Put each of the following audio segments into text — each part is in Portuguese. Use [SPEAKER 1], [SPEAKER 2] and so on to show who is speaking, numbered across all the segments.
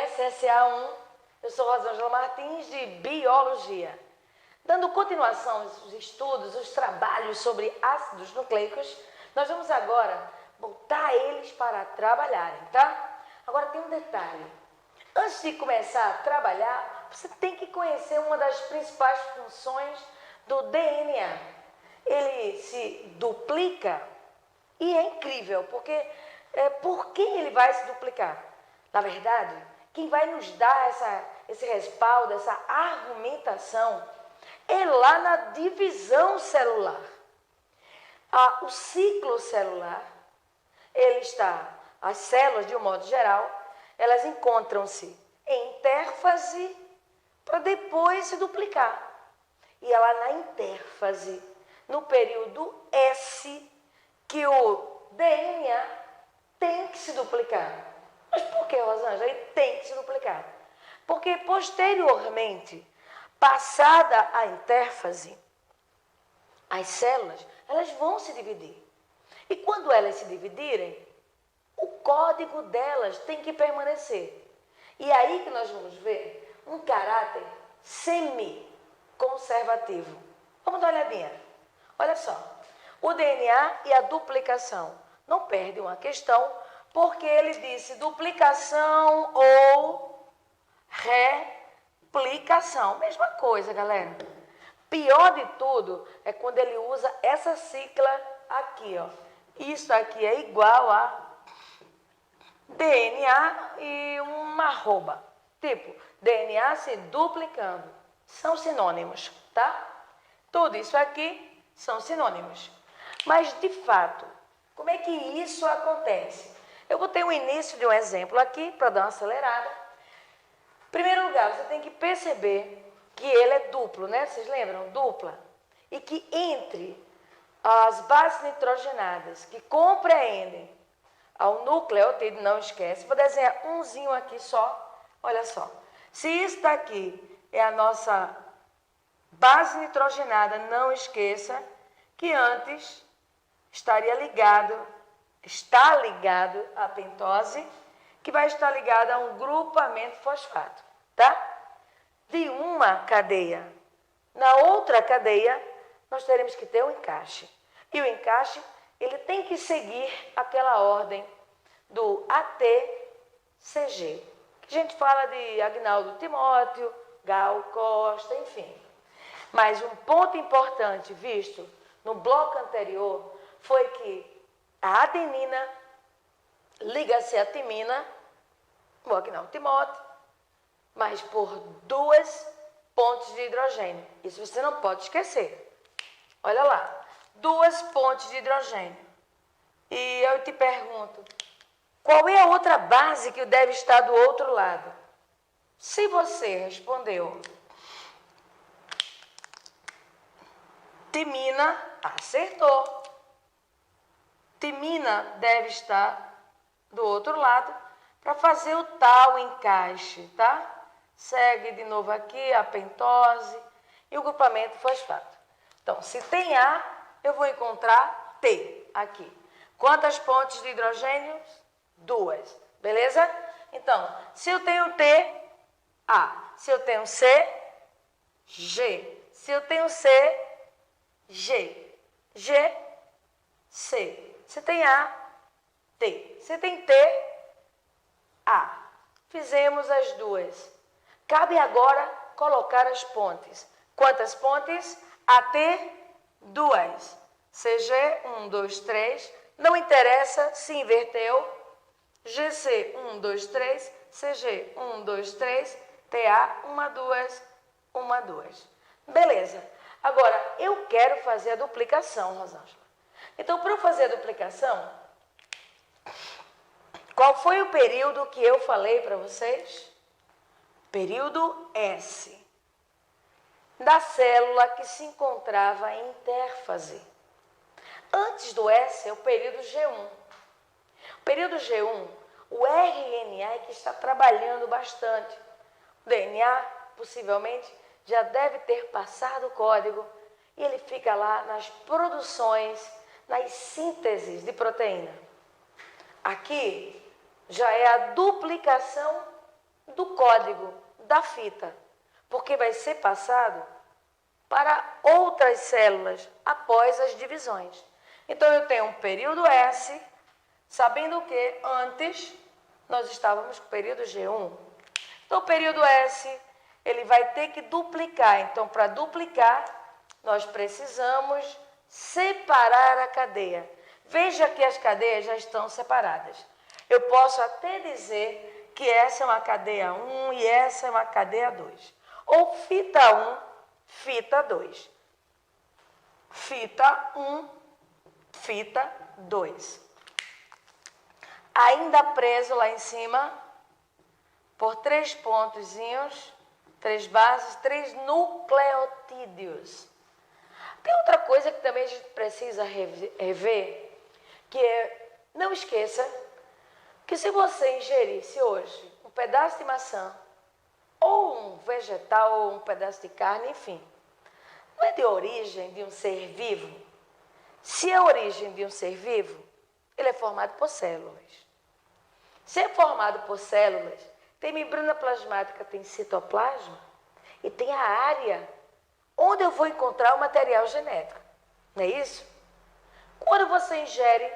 [SPEAKER 1] SSA1, eu sou Rosângela Martins, de Biologia. Dando continuação aos estudos, os trabalhos sobre ácidos nucleicos, nós vamos agora botar eles para trabalharem, tá? Agora tem um detalhe. Antes de começar a trabalhar, você tem que conhecer uma das principais funções do DNA. Ele se duplica e é incrível, porque por que ele vai se duplicar? Na verdade, quem vai nos dar esse respaldo, essa argumentação, é lá na divisão celular. O ciclo celular, as células, de um modo geral, elas encontram-se em intérfase para depois se duplicar. E é lá na intérfase, no período S, que o DNA tem que se duplicar. Mas por que, Rosângela? Ele tem que se duplicar. Porque posteriormente, passada a intérfase, as células, elas vão se dividir. E quando elas se dividirem, o código delas tem que permanecer. E aí que nós vamos ver um caráter semi-conservativo. Vamos dar uma olhadinha. Olha só, o DNA e a duplicação. Não perde uma questão, porque ele disse duplicação ou replicação. Mesma coisa, galera. Pior de tudo é quando ele usa essa sigla aqui, ó. Isso aqui é igual a DNA e uma arroba. Tipo, DNA se duplicando. São sinônimos, tá? Tudo isso aqui são sinônimos. Mas, de fato, como é que isso acontece? Eu botei o início de um exemplo aqui para dar uma acelerada. Em primeiro lugar, você tem que perceber que ele é duplo, né? Vocês lembram? Dupla. E que entre as bases nitrogenadas que compreendem ao nucleotídeo, não esquece, vou desenhar umzinho aqui só, olha só. Se isso daqui é a nossa base nitrogenada, não esqueça que antes está ligado à pentose, que vai estar ligado a um grupamento fosfato, tá? De uma cadeia. Na outra cadeia, nós teremos que ter um encaixe. E o encaixe, ele tem que seguir aquela ordem do ATCG. Que a gente fala de Agnaldo Timóteo, Gal Costa, enfim. Mas um ponto importante visto no bloco anterior foi que a adenina liga-se à timina, o Agnaldo Timóteo, mas por 2 pontes de hidrogênio. Isso você não pode esquecer. Olha lá, 2 pontes de hidrogênio. E eu te pergunto, qual é a outra base que deve estar do outro lado? Se você respondeu timina, acertou. Timina deve estar do outro lado para fazer o tal encaixe, tá? Segue de novo aqui a pentose e o grupamento fosfato. Então, se tem A, eu vou encontrar T aqui. Quantas pontes de hidrogênio? 2, beleza? Então, se eu tenho T, A. Se eu tenho C, G. Se eu tenho C, G. G, C. Se tem A, T. Se tem T, A. Fizemos as duas. Cabe agora colocar as pontes. Quantas pontes? AT, 2. CG, 1, 2, 3. Não interessa se inverteu. GC, 1, 2, 3. CG, 1, 2, 3. TA, 1, 2, 1, 2. Beleza. Agora, eu quero fazer a duplicação, Rosângela. Então, para eu fazer a duplicação, qual foi o período que eu falei para vocês? Período S. Da célula que se encontrava em intérfase. Antes do S é o período G1. O período G1, o RNA é que está trabalhando bastante. O DNA, possivelmente, já deve ter passado o código e ele fica lá nas produções, nas sínteses de proteína. Aqui já é a duplicação do código da fita, porque vai ser passado para outras células após as divisões. Então, eu tenho um período S, sabendo que antes nós estávamos com o período G1. Então, o período S, ele vai ter que duplicar. Então, para duplicar, nós precisamos separar a cadeia. Veja que as cadeias já estão separadas. Eu posso até dizer que essa é uma cadeia 1 e essa é uma cadeia 2. Ou fita 1, fita 2. Fita 1, fita 2. Ainda preso lá em cima por 3 pontozinhos, 3 bases, 3 nucleotídeos. Tem outra coisa que também a gente precisa rever, que é, não esqueça, que se você ingerisse hoje um pedaço de maçã, ou um vegetal, ou um pedaço de carne, enfim, não é de origem de um ser vivo? Se é a origem de um ser vivo, ele é formado por células. Se é formado por células, tem membrana plasmática, tem citoplasma e tem a área onde eu vou encontrar o material genético. Não é isso? Quando você ingere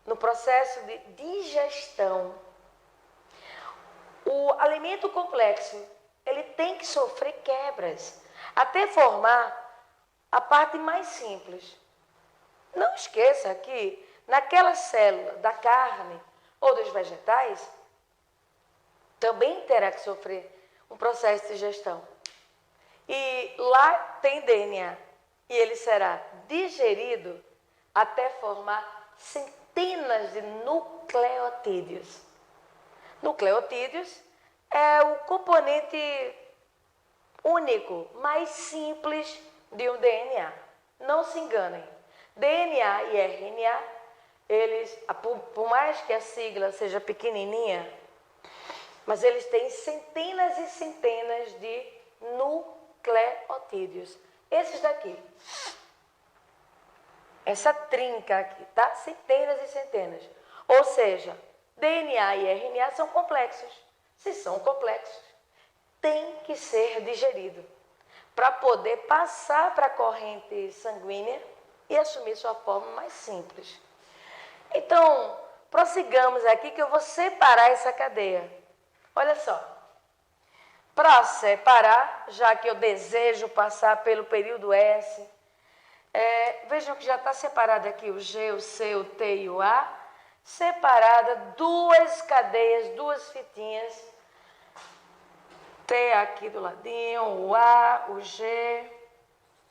[SPEAKER 1] no processo de digestão, o alimento complexo, ele tem que sofrer quebras até formar a parte mais simples. Não esqueça que naquela célula da carne ou dos vegetais, também terá que sofrer um processo de digestão. E lá tem DNA, e ele será digerido até formar centenas de nucleotídeos. Nucleotídeos é o componente único, mais simples de um DNA. Não se enganem. DNA e RNA, eles, por mais que a sigla seja pequenininha, mas eles têm centenas e centenas de nucleotídeos. Esses daqui. Essa trinca aqui, tá? Centenas e centenas. Ou seja, DNA e RNA são complexos. Se são complexos, tem que ser digerido para poder passar para a corrente sanguínea e assumir sua forma mais simples. Então, prossigamos aqui que eu vou separar essa cadeia. Olha só. Para separar, já que eu desejo passar pelo período S, vejam que já está separado aqui o G, o C, o T e o A, separada duas cadeias, duas fitinhas, T aqui do ladinho, o A, o G,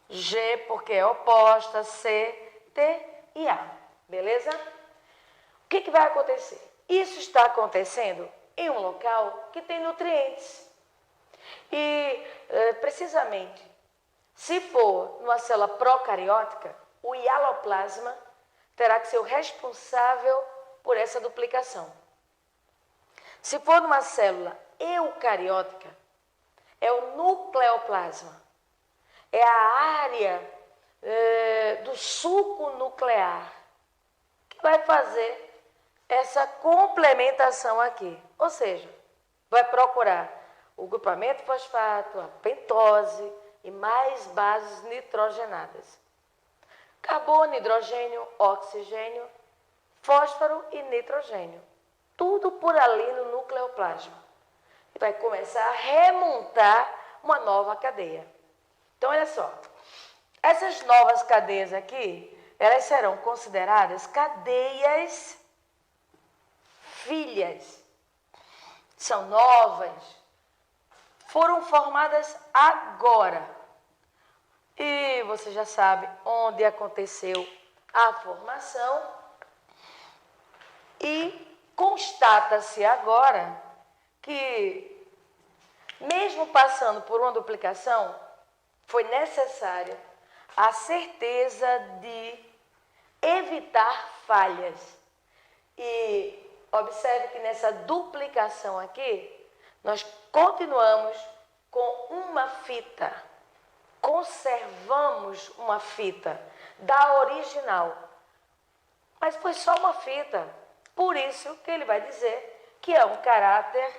[SPEAKER 1] G porque é oposta, C, T e A, beleza? O que vai acontecer? Isso está acontecendo em um local que tem nutrientes. E, precisamente, se for numa célula procariótica, o hialoplasma terá que ser o responsável por essa duplicação. Se for numa célula eucariótica, é o nucleoplasma. É a área do suco nuclear que vai fazer essa complementação aqui. Ou seja, vai procurar o grupamento fosfato, a pentose e mais bases nitrogenadas. Carbono, hidrogênio, oxigênio, fósforo e nitrogênio. Tudo por ali no nucleoplasma. E vai começar a remontar uma nova cadeia. Então, olha só. Essas novas cadeias aqui, elas serão consideradas cadeias filhas. São novas. Foram formadas agora. E você já sabe onde aconteceu a formação. E constata-se agora que, mesmo passando por uma duplicação, foi necessária a certeza de evitar falhas. E observe que nessa duplicação aqui, nós continuamos com uma fita, conservamos uma fita da original, mas foi só uma fita, por isso que ele vai dizer que é um caráter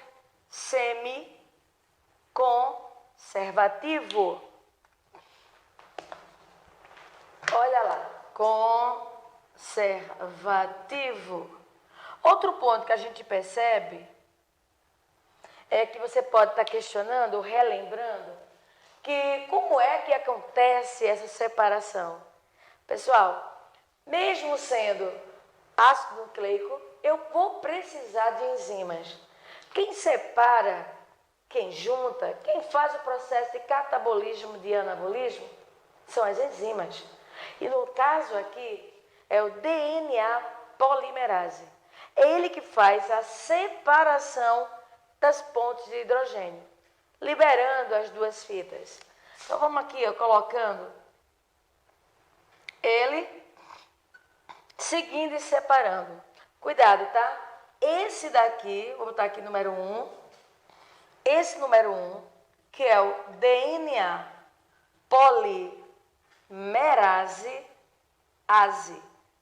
[SPEAKER 1] semi-conservativo. Olha lá, conservativo. Outro ponto que a gente percebe é que você pode estar questionando, relembrando, que como é que acontece essa separação? Pessoal, mesmo sendo ácido nucleico, eu vou precisar de enzimas. Quem separa, quem junta, quem faz o processo de catabolismo, de anabolismo, são as enzimas. E no caso aqui, é o DNA polimerase. É ele que faz a separação das pontes de hidrogênio, liberando as duas fitas. Então vamos aqui, ó, colocando ele, seguindo e separando. Cuidado, tá? Esse daqui, vou botar aqui número 1, esse número 1, que é o DNA polimerase,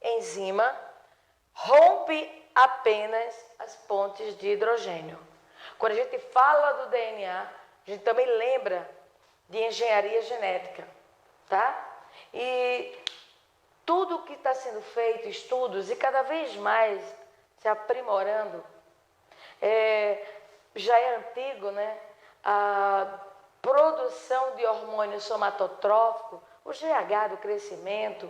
[SPEAKER 1] enzima, rompe apenas as pontes de hidrogênio. Quando a gente fala do DNA, a gente também lembra de engenharia genética, tá? E tudo que está sendo feito, estudos, e cada vez mais se aprimorando, já é antigo, né? A produção de hormônio somatotrófico, o GH do crescimento,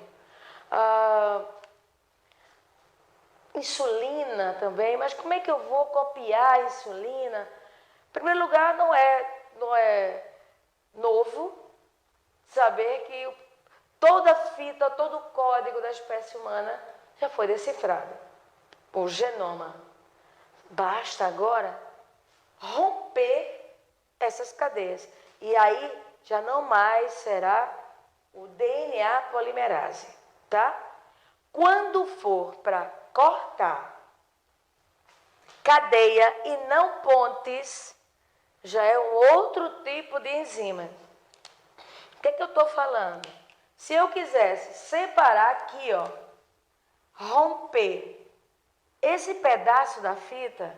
[SPEAKER 1] insulina também, mas como é que eu vou copiar a insulina? Em primeiro lugar, não é novo saber que toda a fita, todo o código da espécie humana já foi decifrado, o genoma. Basta agora romper essas cadeias. E aí já não mais será o DNA polimerase, tá? Quando for para cortar cadeia e não pontes, já é um outro tipo de enzima. O que é que eu estou falando? Se eu quisesse separar aqui, ó, romper esse pedaço da fita,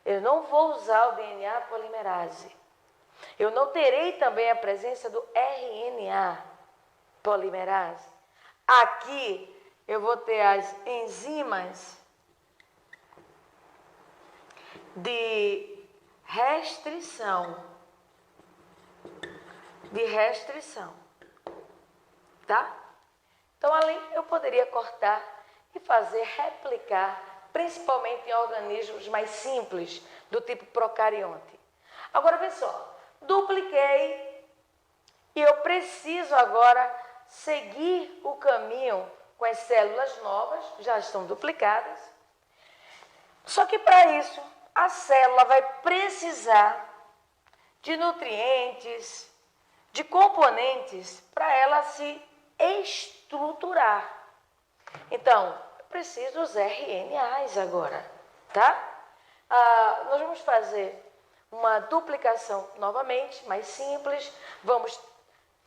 [SPEAKER 1] eu não vou usar o DNA polimerase. Eu não terei também a presença do RNA polimerase. Aqui eu vou ter as enzimas de restrição. Tá? Então, ali eu poderia cortar e fazer replicar, principalmente em organismos mais simples, do tipo procarionte. Agora, vê só, dupliquei e eu preciso agora seguir o caminho com as células novas, já estão duplicadas. Só que para isso, a célula vai precisar de nutrientes, de componentes para ela se estruturar. Então, eu preciso dos RNAs agora, tá? Nós vamos fazer uma duplicação novamente, mais simples. Vamos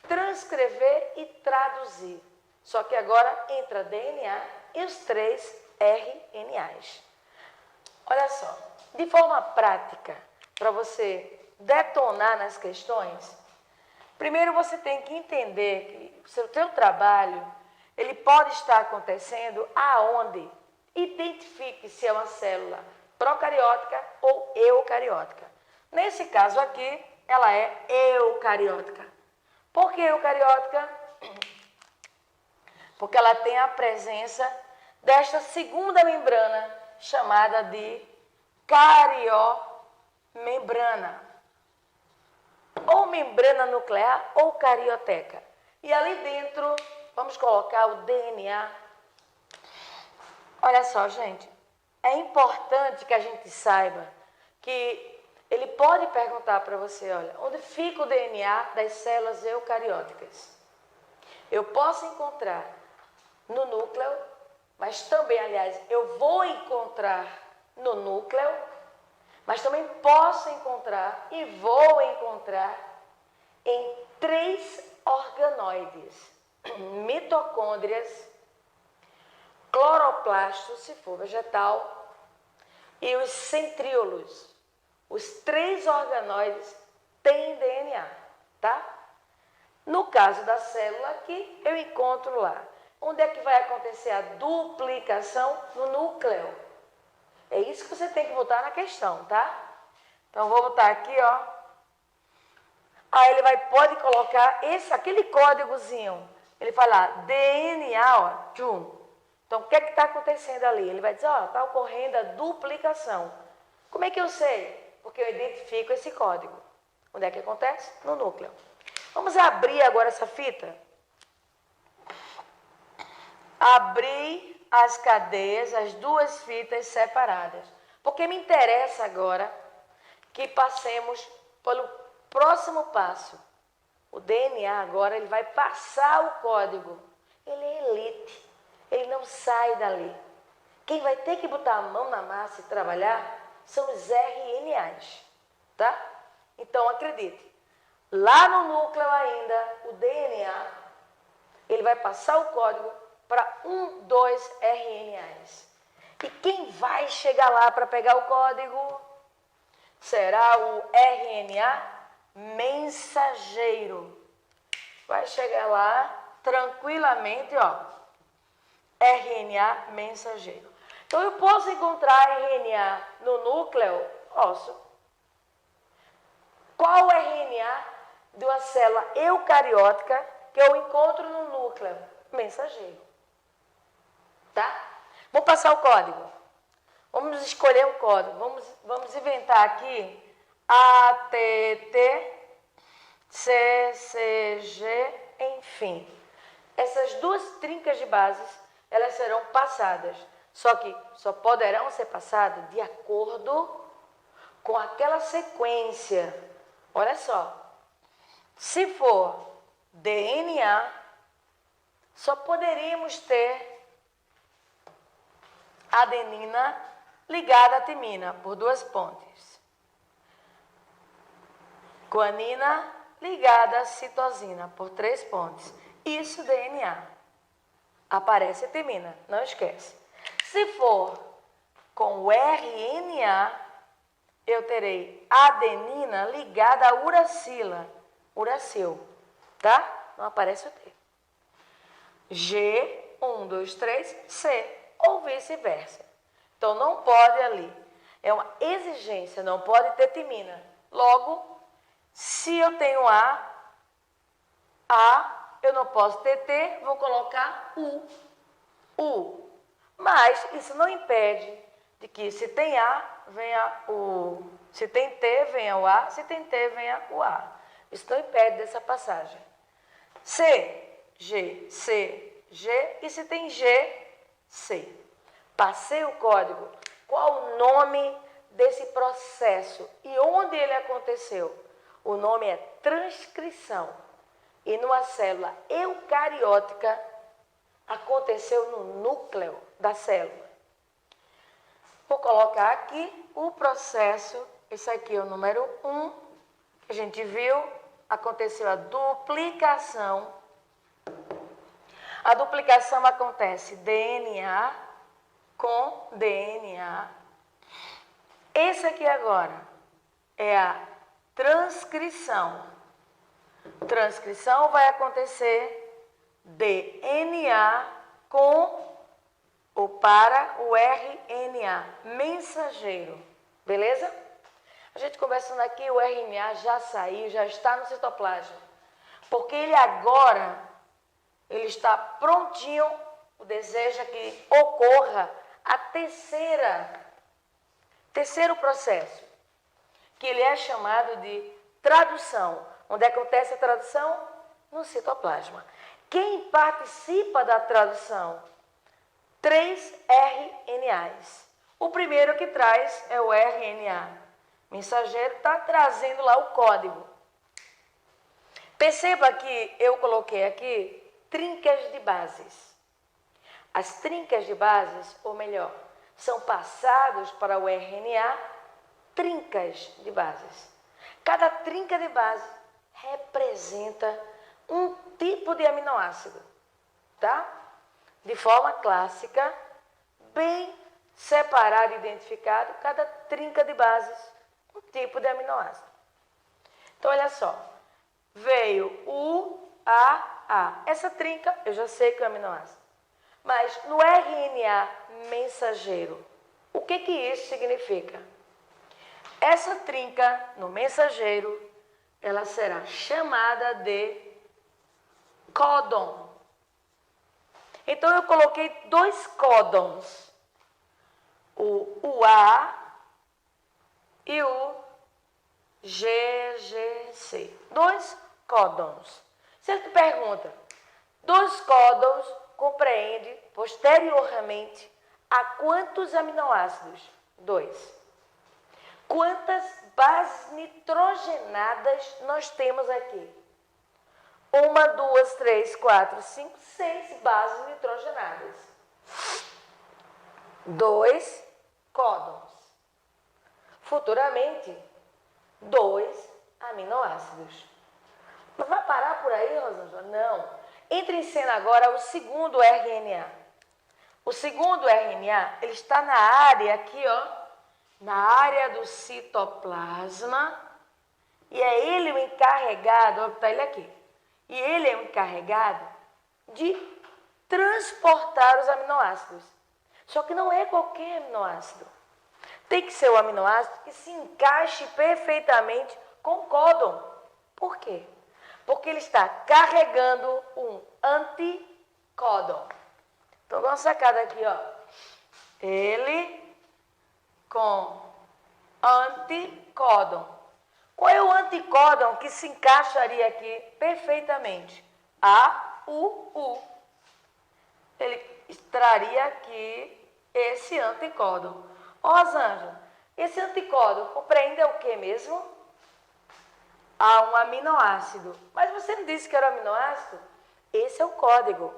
[SPEAKER 1] transcrever e traduzir. Só que agora entra DNA e os 3 RNAs. Olha só, de forma prática, para você detonar nas questões, primeiro você tem que entender que o seu trabalho, ele pode estar acontecendo aonde? Identifique se é uma célula procariótica ou eucariótica. Nesse caso aqui, ela é eucariótica. Por que eucariótica? Porque ela tem a presença desta segunda membrana, chamada de cariomembrana, ou membrana nuclear ou carioteca. E ali dentro, vamos colocar o DNA. Olha só, gente, é importante que a gente saiba que ele pode perguntar para você, olha, onde fica o DNA das células eucarióticas? Eu posso encontrar no núcleo, mas também, aliás, eu vou encontrar no núcleo, mas também posso encontrar e vou encontrar em 3 organoides: mitocôndrias, cloroplastos, se for vegetal, e os centríolos, Os 3 organoides têm DNA, tá? No caso da célula aqui, eu encontro lá. Onde é que vai acontecer a duplicação? No núcleo. É isso que você tem que botar na questão, tá? Então, vou botar aqui, ó. Aí ele pode colocar aquele códigozinho. Ele vai lá, DNA, ó, tchum. Então, o que é que está acontecendo ali? Ele vai dizer, ó, está ocorrendo a duplicação. Como é que eu sei? Porque eu identifico esse código. Onde é que acontece? No núcleo. Vamos abrir agora essa fita. Abrir as cadeias, as 2 fitas separadas. Porque me interessa agora que passemos pelo próximo passo. O DNA agora ele vai passar o código. Ele é elite. Ele não sai dali. Quem vai ter que botar a mão na massa e trabalhar são os RNAs. Tá? Então, acredite. Lá no núcleo ainda, o DNA, ele vai passar o código para 2 RNAs. E quem vai chegar lá para pegar o código será o RNA mensageiro. Vai chegar lá tranquilamente, ó, RNA mensageiro. Então, eu posso encontrar RNA no núcleo? Posso. Qual RNA de uma célula eucariótica que eu encontro no núcleo? Mensageiro. Tá? Vou passar o código. Vamos escolher um código. Vamos inventar aqui ATT, CCG, enfim. Essas 2 trincas de bases, elas serão passadas. Só que só poderão ser passadas de acordo com aquela sequência. Olha só. Se for DNA, só poderíamos ter adenina ligada à timina por 2 pontes. Guanina ligada à citosina por 3 pontes. Isso DNA. Aparece a timina, não esquece. Se for com o RNA, eu terei adenina ligada à uracila, uracil, tá? Não aparece o T. G, 1, 2, 3, C, ou vice-versa. Então, não pode ali. É uma exigência, não pode ter timina. Logo, se eu tenho A, eu não posso ter T, vou colocar U. Mas isso não impede de que se tem A, venha o... Se tem T, venha o A. Se tem T, venha o A. Isso não impede dessa passagem. C, G, C, G. E se tem G, C. Passei o código. Qual o nome desse processo? E onde ele aconteceu? O nome é transcrição. E numa célula eucariótica, aconteceu no núcleo da célula. Vou colocar aqui o processo. Esse aqui é o número 1, que a gente viu. Aconteceu a duplicação. A duplicação acontece DNA com DNA. Esse aqui agora é a transcrição. Transcrição vai acontecer DNA com ou para o RNA, mensageiro. Beleza? A gente conversando aqui, o RNA já saiu, já está no citoplasma. Porque ele agora, ele está prontinho, o desejo é que ocorra a terceiro processo, que ele é chamado de tradução. Onde acontece a tradução? No citoplasma. Quem participa da tradução? 3 RNAs. O primeiro que traz é o RNA. Mensageiro está trazendo lá o código. Perceba que eu coloquei aqui trincas de bases. As trincas de bases, ou melhor, são passados para o RNA trincas de bases. Cada trinca de base representa um tipo de aminoácido, tá? De forma clássica, bem separado e identificado, cada trinca de bases um tipo de aminoácido. Então, olha só. Veio UAA. Essa trinca, eu já sei que é um aminoácido. Mas no RNA mensageiro, o que isso significa? Essa trinca no mensageiro, ela será chamada de códon. Então, eu coloquei 2 códons. O UA e o GGC. 2 códons. Se ele te pergunta, 2 códons compreende posteriormente a quantos aminoácidos? 2. Quantas bases nitrogenadas nós temos aqui? 1, 2, 3, 4, 5, 6 bases nitrogenadas. 2 códons. Futuramente, 2 aminoácidos. Mas vai parar por aí, Rosângela? Não. Entra em cena agora o segundo RNA. O segundo RNA, ele está na área aqui, ó, na área do citoplasma, e é ele o encarregado, ó, tá ele aqui. E ele é o encarregado de transportar os aminoácidos. Só que não é qualquer aminoácido. Tem que ser o aminoácido que se encaixe perfeitamente com o códon. Por quê? Porque ele está carregando um anticódon. Então, dá uma sacada aqui, ó. Ele com anticódon. Qual é o anticódon que se encaixaria aqui perfeitamente? AUU. Ele traria aqui esse anticódon. Ó, Rosângela, esse anticódon compreende o que mesmo? Um aminoácido. Mas você não disse que era um aminoácido? Esse é o código.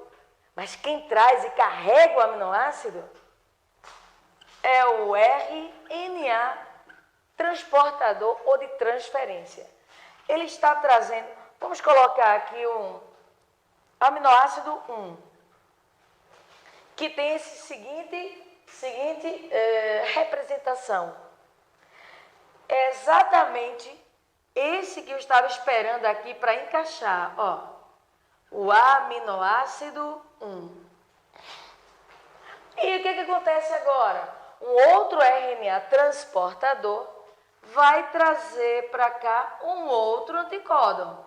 [SPEAKER 1] Mas quem traz e carrega o aminoácido é o RNA transportador ou de transferência. Ele está trazendo, vamos colocar aqui um aminoácido 1, que tem esse seguinte representação. É exatamente esse que eu estava esperando aqui para encaixar, ó, o aminoácido 1. E o que acontece agora? Um outro RNA transportador vai trazer para cá um outro anticódon.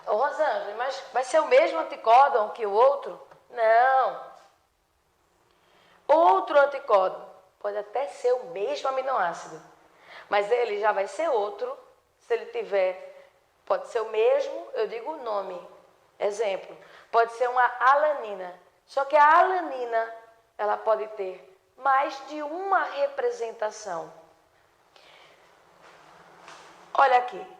[SPEAKER 1] Ô, Rosângela, mas vai ser o mesmo anticódon que o outro? Não. Outro anticódon pode até ser o mesmo aminoácido, mas ele já vai ser outro se ele tiver, pode ser o mesmo, eu digo o nome. Exemplo, pode ser uma alanina, só que a alanina, ela pode ter mais de uma representação. Olha aqui,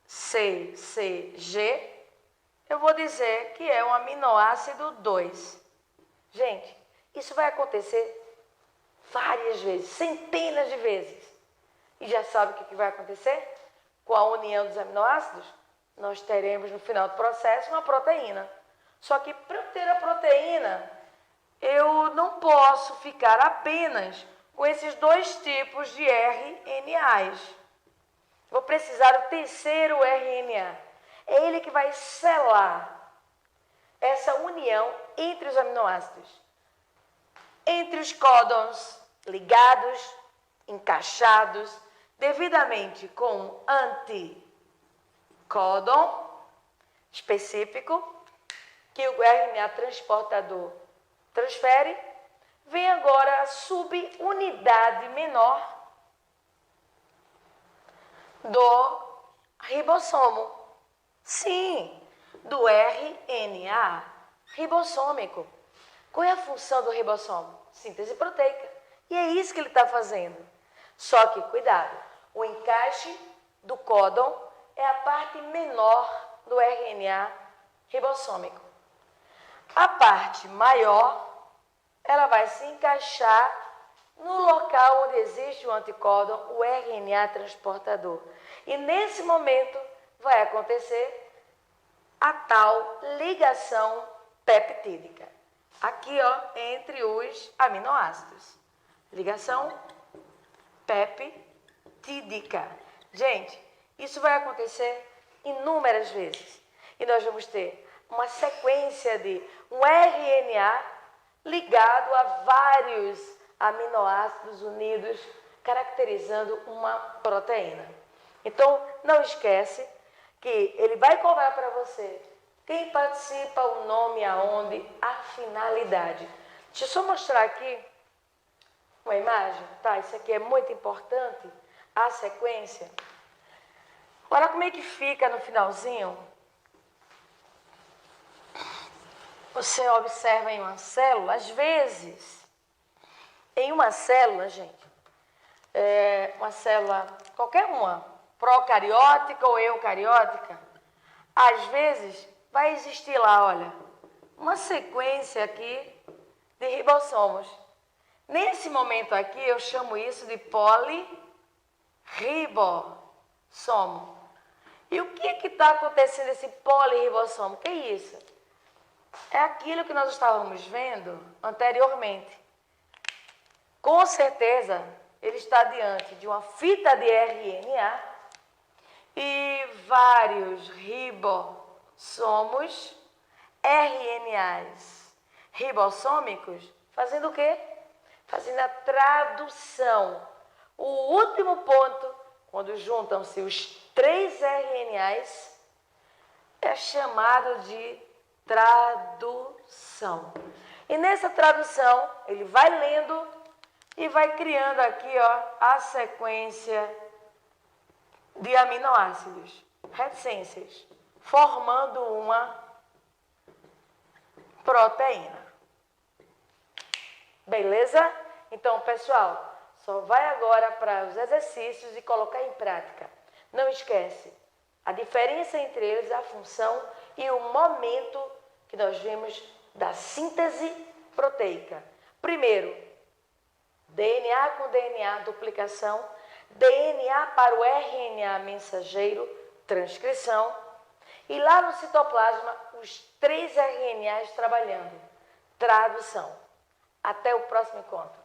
[SPEAKER 1] CCG, eu vou dizer que é um aminoácido 2. Gente, isso vai acontecer várias vezes, centenas de vezes. E já sabe o que vai acontecer? Com a união dos aminoácidos, nós teremos no final do processo uma proteína. Só que para eu ter a proteína, eu não posso ficar apenas com esses 2 tipos de RNAs. Vou precisar do terceiro RNA. É ele que vai selar essa união entre os aminoácidos. Entre os códons ligados, encaixados, devidamente com um anticódon específico, que o RNA transportador transfere, vem agora a subunidade menor do ribossomo. Sim, do RNA ribossômico. Qual é a função do ribossomo? Síntese proteica. E é isso que ele está fazendo. Só que, cuidado, o encaixe do códon é a parte menor do RNA ribossômico. A parte maior, ela vai se encaixar no local onde existe o anticódon, o RNA transportador. E nesse momento vai acontecer a tal ligação peptídica. Aqui, ó, entre os aminoácidos. Ligação peptídica. Gente, isso vai acontecer inúmeras vezes. E nós vamos ter uma sequência de um RNA ligado a vários aminoácidos unidos, caracterizando uma proteína. Então, não esquece que ele vai cobrar para você quem participa, o nome, aonde, a finalidade. Deixa eu só mostrar aqui uma imagem, tá? Isso aqui é muito importante, a sequência. Olha como é que fica no finalzinho. Você observa em uma célula, às vezes, em uma célula, gente, uma célula, qualquer uma, procariótica ou eucariótica, às vezes vai existir lá, olha, uma sequência aqui de ribossomos. Nesse momento aqui, eu chamo isso de polirribossomo. E o que está acontecendo nesse polirribossomo? O que é isso? É aquilo que nós estávamos vendo anteriormente. Com certeza, ele está diante de uma fita de RNA e vários ribossomos, RNAs ribossômicos, fazendo o quê? Fazendo a tradução. O último ponto, quando juntam-se os 3 RNAs, é chamado de tradução. E nessa tradução, ele vai lendo e vai criando aqui, ó, a sequência de aminoácidos, reticências, formando uma proteína. Beleza? Então, pessoal, só vai agora para os exercícios e colocar em prática. Não esquece, a diferença entre eles é a função e o momento que nós vemos da síntese proteica. Primeiro, DNA com DNA, duplicação, DNA para o RNA mensageiro, transcrição, e lá no citoplasma, os 3 RNAs trabalhando, tradução. Até o próximo encontro.